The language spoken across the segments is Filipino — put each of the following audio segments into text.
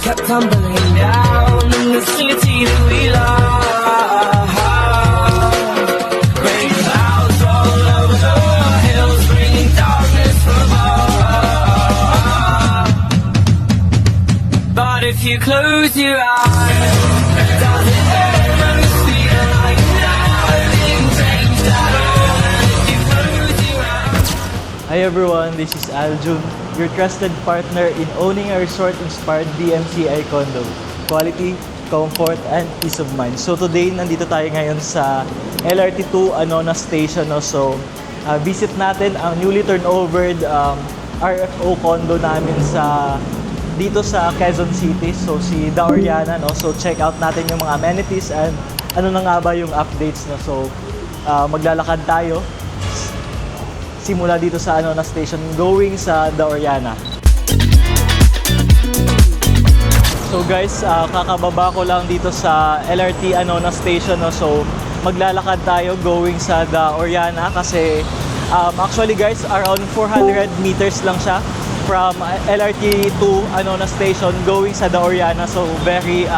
Kept tumbling down in the city that we love. Rain clouds all over the hills, bringing darkness from above. But if you close your eyes, does it ever feel like nothing changed at all? If you close your eyes. Hi everyone, this is Aljun, your trusted partner in owning a resort-inspired DMCI condo. Quality, comfort, and peace of mind. So today, nandito tayo ngayon sa LRT2 Anona Station. No? So, visit natin ang newly turnovered RFO condo namin dito sa Quezon City. So, si Da Oriana. No? So, check out natin yung mga amenities and ano na nga ba yung updates. No? So, maglalakad tayo simula dito sa Anona Station going sa Da Oriana. So guys, kakababa ko lang dito sa LRT Anona Station. No? So maglalakad tayo going sa Da Oriana kasi actually guys, around 400 meters lang siya from LRT to Anona Station going sa Da Oriana. So very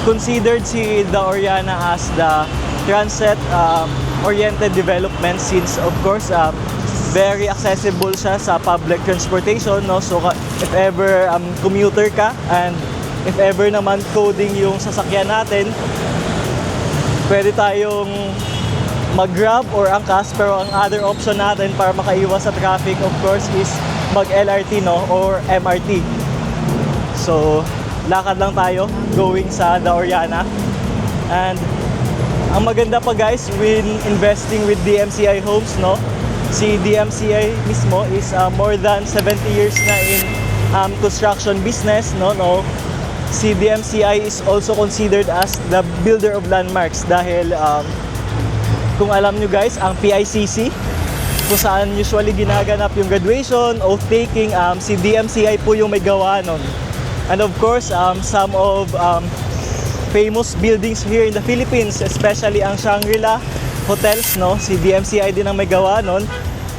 considered si Da Oriana as the transit oriented development since of course very accessible siya sa public transportation, no? So if ever commuter ka and if ever naman coding yung sasakyan natin, pwede tayong mag-grab or angkas, pero ang other option natin para makaiwas sa traffic of course is mag-LRT, no? Or MRT. So lakad lang tayo going sa Da Oriana. And ang maganda pa guys when investing with DMCI Homes, no? Si DMCI mismo is more than 70 years na in construction business, no? Si DMCI is also considered as the builder of landmarks dahil kung alam nyo guys, ang PICC kung saan usually ginaganap yung graduation, oath taking, si DMCI po yung may gawa nun. And of course, some of famous buildings here in the Philippines, especially ang Shangri-La hotels, no? Si DMCI din ang may gawa nun.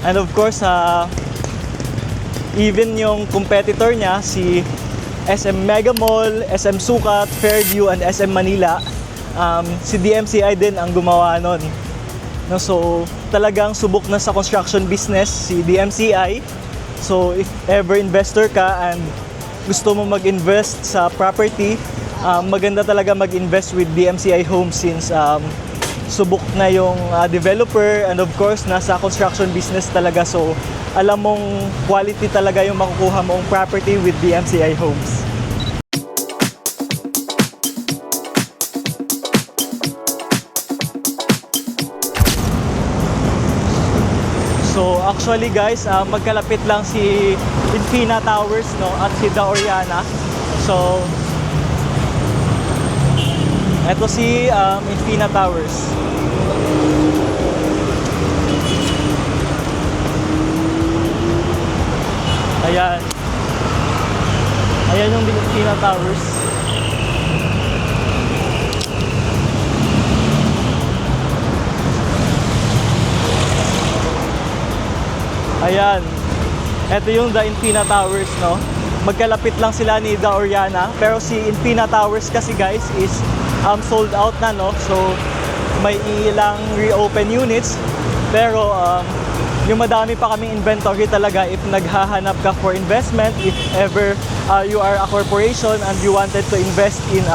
And of course, even yung competitor niya, si SM Mega Mall, SM Sukat, Fairview, and SM Manila, si DMCI din ang gumawa nun. No? So, talagang subok na sa construction business si DMCI. So, if ever investor ka and gusto mo mag-invest sa property, maganda talaga mag-invest with DMCI Homes since subok na yung developer and of course nasa construction business talaga, so alam mong quality talaga yung makukuha mong property with DMCI Homes. So actually guys, magkalapit lang si Infina Towers, no, at si Da Oriana. So ito si Infina Towers. Ayan. Ayan yung Infina Towers. Ayan. Ito yung The Infina Towers, no? Magkalapit lang sila ni Da Oriana. Pero si Infina Towers kasi guys is sold out na, no? So may ilang reopen units, pero yung madami pa kaming inventory talaga if naghahanap ka for investment, if ever you are a corporation and you wanted to invest in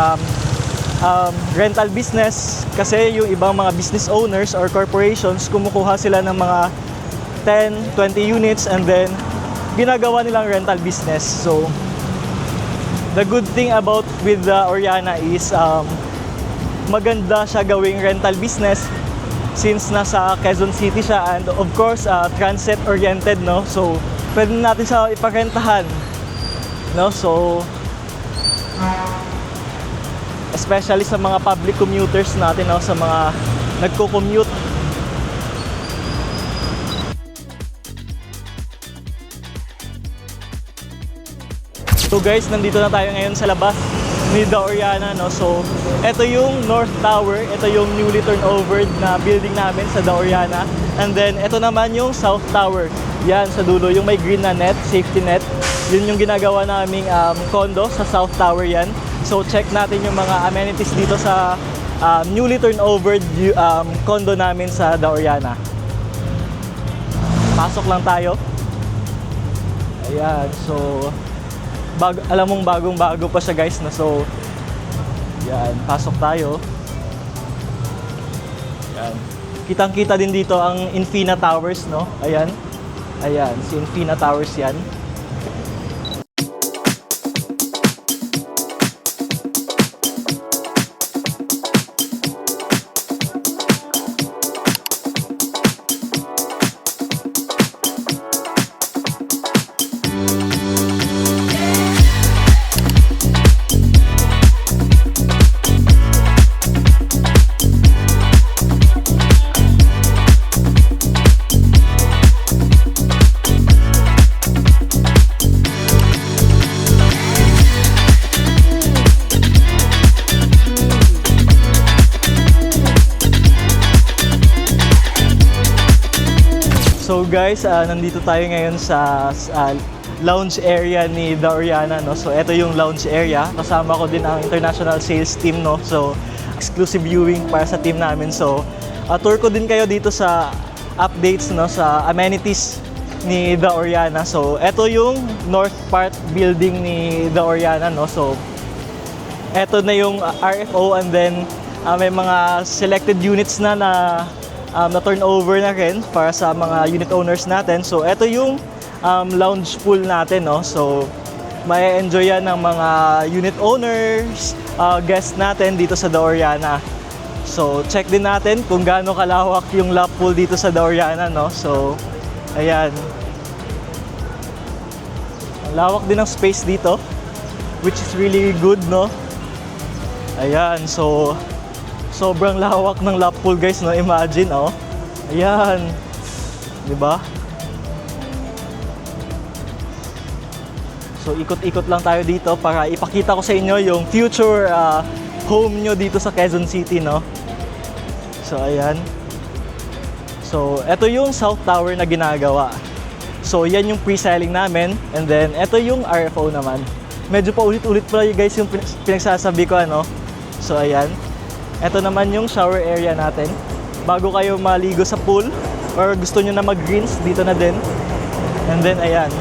rental business. Kasi yung ibang mga business owners or corporations, kumukuha sila ng mga 10, 20 units and then ginagawa nilang rental business. So the good thing about with the Oriana is maganda siya gawing rental business since nasa Quezon City siya and of course transit oriented, no? So pwede natin siya iparentahan, no? So especially sa mga public commuters natin, no? Sa mga nagko-commute. So guys, nandito na tayo ngayon sa labas ni The Oriana, no? So, ito yung North Tower, ito yung newly turnover na building namin sa The Oriana. And then, ito naman yung South Tower. Yan, sa dulo, yung may green na net, safety net. Yun yung ginagawa naming condo sa South Tower yan. So, check natin yung mga amenities dito sa newly turnover condo namin sa The Oriana. Pasok lang tayo. Ayan, so alam mong bagong-bago pa siya guys na, so yan, pasok tayo. Yan. Kitang-kita din dito ang Infina Towers, no? Ayan. Ayan, si Infina Towers yan. So guys, nandito tayo ngayon sa lounge area ni The Oriana, no? So ito yung lounge area. Kasama ko din ang international sales team, no? So exclusive viewing para sa team namin. So tour ko din kayo dito sa updates, no, sa amenities ni The Oriana. So ito yung north part building ni The Oriana, no? So ito na yung RFO, and then may mga selected units na turnover na rin para sa mga unit owners natin. So ito yung lounge pool natin, no? So may enjoy yan ng mga unit owners, guests natin dito sa The Oriana. So check din natin kung gaano kalawak yung lap pool dito sa The Oriana, no? So ayan, ang lawak din ng space dito, which is really good, no? Ayan, so sobrang lawak ng lap pool guys, no? Imagine, oh. Ayan. 'Di ba? So ikot-ikot lang tayo dito para ipakita ko sa inyo yung future home nyo dito sa Quezon City, no? So ayan. So ito yung South Tower na ginagawa. So yan yung pre-selling namin, and then ito yung RFO naman. Medyo pa ulit-ulit pala guys yung pinagsasabi ko, ano? So ayan. Ito naman yung shower area natin. Bago kayo maligo sa pool or gusto nyo na mag-rinse, dito na din. And then, ayan.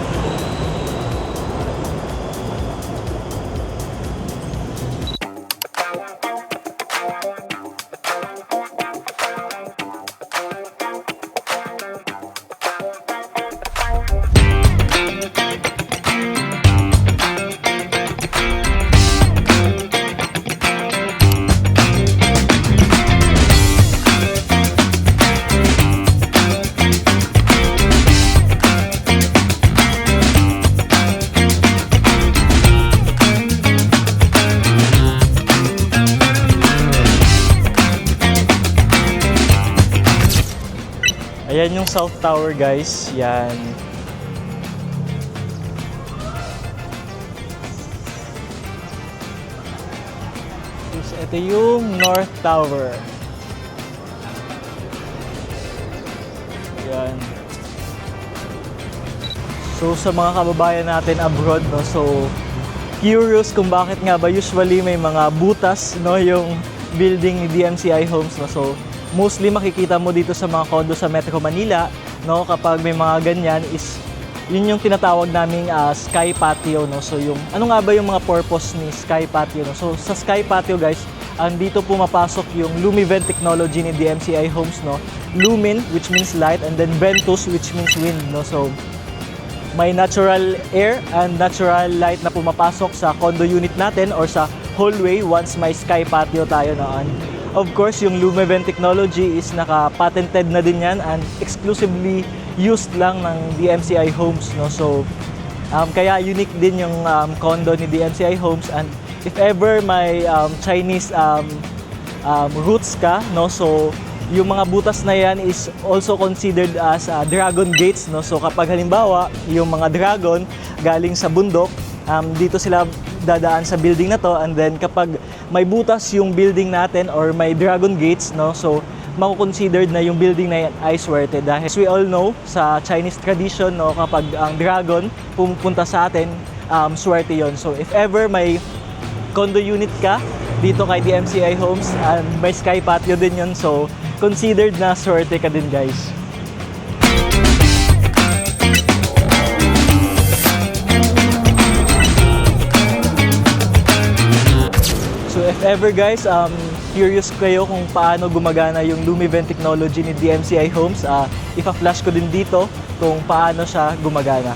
Ayan yung South Tower guys, yan. So, ito yung North Tower. Yan. So sa mga kababayan natin abroad, no, so curious kung bakit nga ba usually may mga butas, no, yung building ni DMCI Homes, no. So mostly makikita mo dito sa mga condo sa Metro Manila, no, kapag may mga ganyan is yun yung tinatawag naming sky patio, no. So yung ano nga ba yung mga purpose ni sky patio, no? So sa sky patio guys, dito pumapasok yung Lumivent technology ni DMCI Homes, no. Lumin, which means light, and then Ventus, which means wind, no. So may natural air and natural light na pumapasok sa condo unit natin or sa hallway once may sky patio tayo noon. Of course, yung Lumivent technology is naka-patented na din yan and exclusively used lang ng DMCI Homes, no. So kaya unique din yung condo ni DMCI Homes, and if ever may Chinese roots ka, no, so yung mga butas na yan is also considered as dragon gates, no. So kapag halimbawa yung mga dragon galing sa bundok Dito sila dadaan sa building na to, and then kapag may butas yung building natin or may dragon gates, no, so mako-considered na yung building na yan ay swerte. Dahil as we all know, sa Chinese tradition, no, kapag ang dragon pumupunta sa atin, swerte yon. So if ever may condo unit ka dito kay DMCI Homes, and may sky patio din yon, so considered na swerte ka din, guys. So if ever, guys, curious kayo kung paano gumagana yung LumiVent technology ni DMCI Homes, ipa-flash ko din dito kung paano siya gumagana.